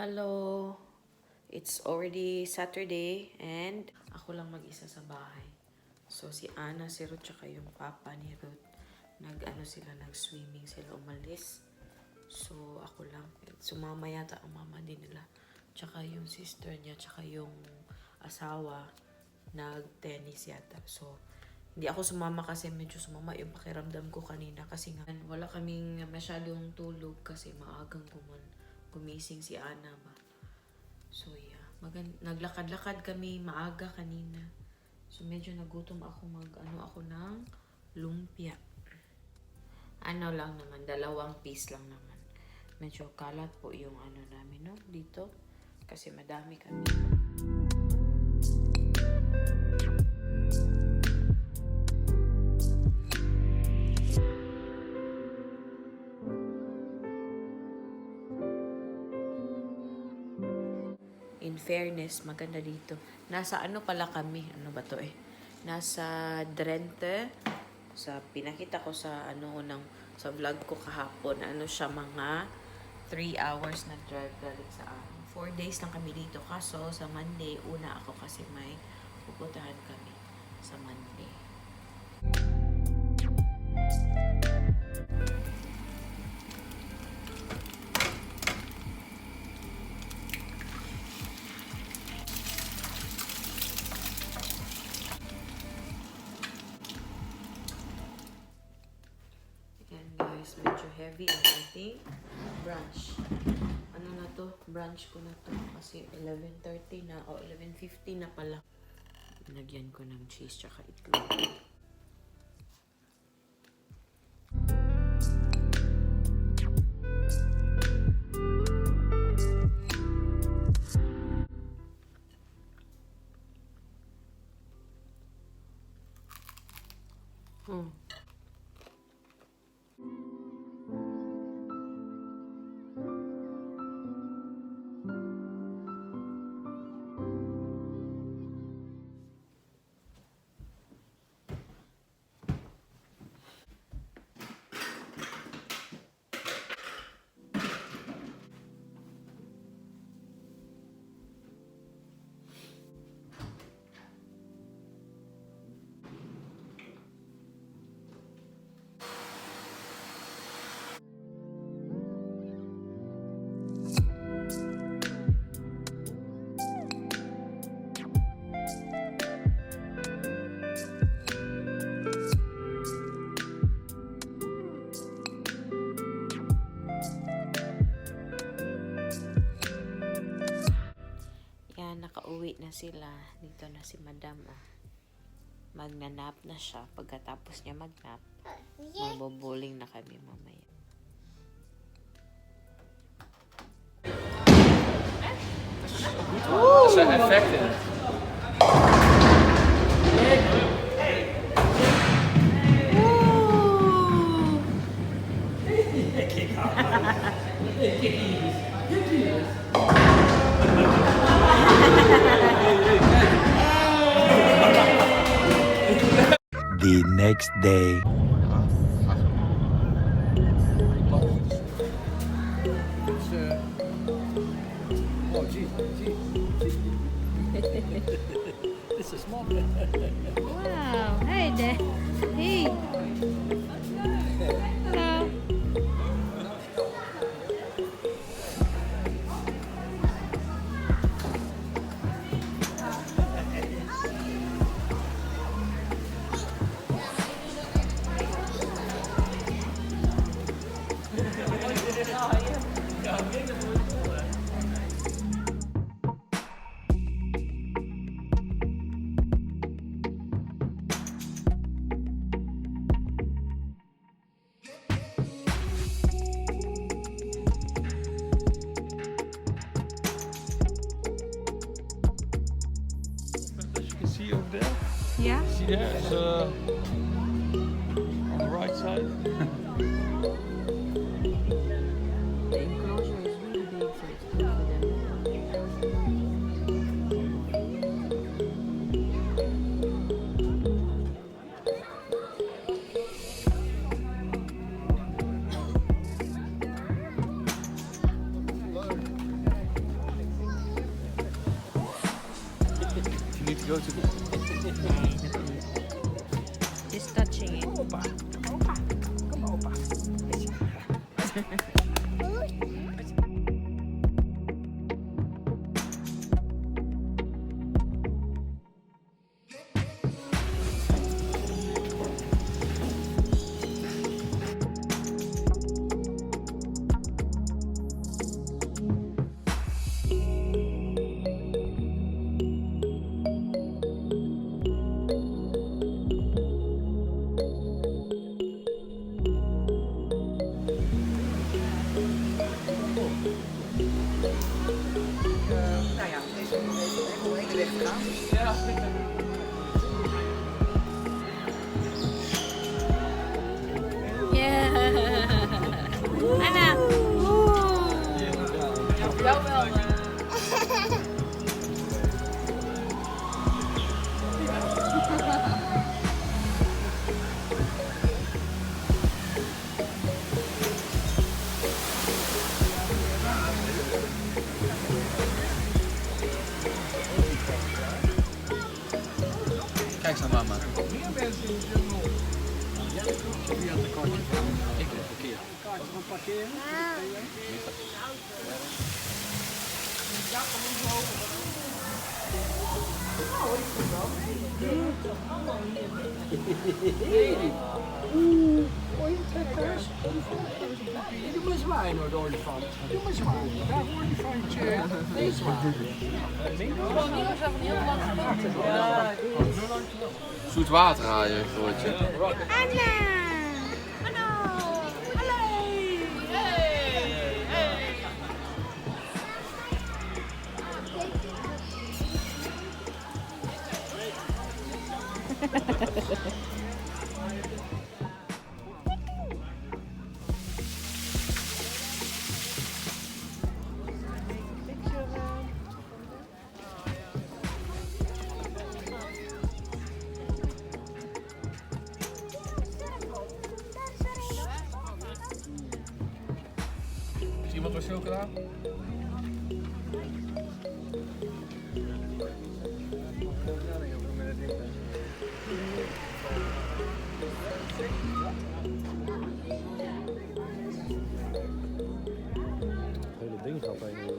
Hello! It's already Saturday and ako lang mag-isa sa bahay. So si Ana, si Ruth, tsaka yung papa ni Ruth, nag-swimming sila, umalis. So ako lang, sumama yata ang mama din nila. Tsaka yung sister niya, tsaka yung asawa, nag-tennis yata. So hindi ako sumama kasi medyo sumama yung pakiramdam ko kanina kasi nga wala kaming masyadong tulog kasi maagang gumising si Ana ba. So yeah, naglakad-lakad kami maaga kanina. So medyo nagutom ako ako ng lumpia. Ano lang naman, 2 piece lang naman. Medyo kalat po yung namin no dito kasi madami kami. In fairness, maganda dito. Nasa pala kami? Ano ba to eh? Nasa Drenthe. Sa pinakita ko sa sa vlog ko kahapon. Siya mga 3 hours na drive galing sa amin. 4 days lang kami dito. Kaso sa Monday, una ako kasi may pupuntahan kami sa Monday. Medyo heavy ang ating brunch. Ano na to? Brunch ko na to. Kasi 11:30 na o 11:50 na pala. Nagyan ko ng cheese tsaka itlog. Nakauwi na sila. Dito na si Madam. Magnanap na siya. Pagkatapos niya magnap, magbo-bowling na kami mamaya. Zo effecten. The next day. Oh, Gie. This is small. Wow. Hey there. Hey. Hello. See over there? Yeah? See there? It's on the right side. The enclosure is really big, so it's good for them. Go to Just touching it. Opa. Kom maar, opa. Nou ja, deze hele weg gaan. Yeah. Anna. Jou wel. Kijk eens naar mama. Meer mensen in de jungle. Wie had een kaartje van? Ik heb verkeerd. Een kaartje van parkeren? Doe maar zwaaien hoor, de olifant. Doe maar zwaaien. Daar olifantje. Nee, zwaaien. Zoet water haal je, grootje. Anna. Hallo. Is iemand wat chocola? hele ding gaat heen.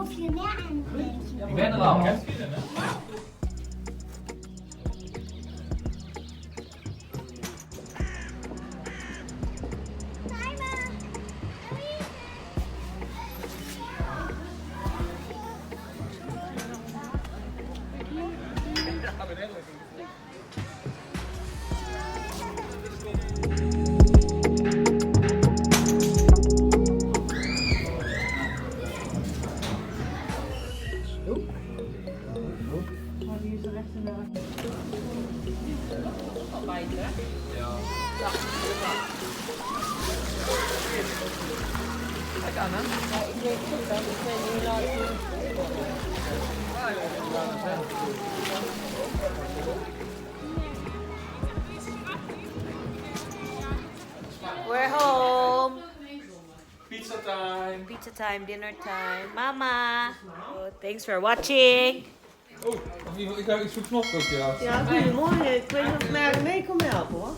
Of je meer aan Ik ben er al. We're home. Pizza time. Pizza time, dinner time. Mama. Oh, thanks for watching. Oh, ik zoek knopjes. Ja. Ja, goedemorgen. Ik weet niet of Mary mee kon helpen hoor.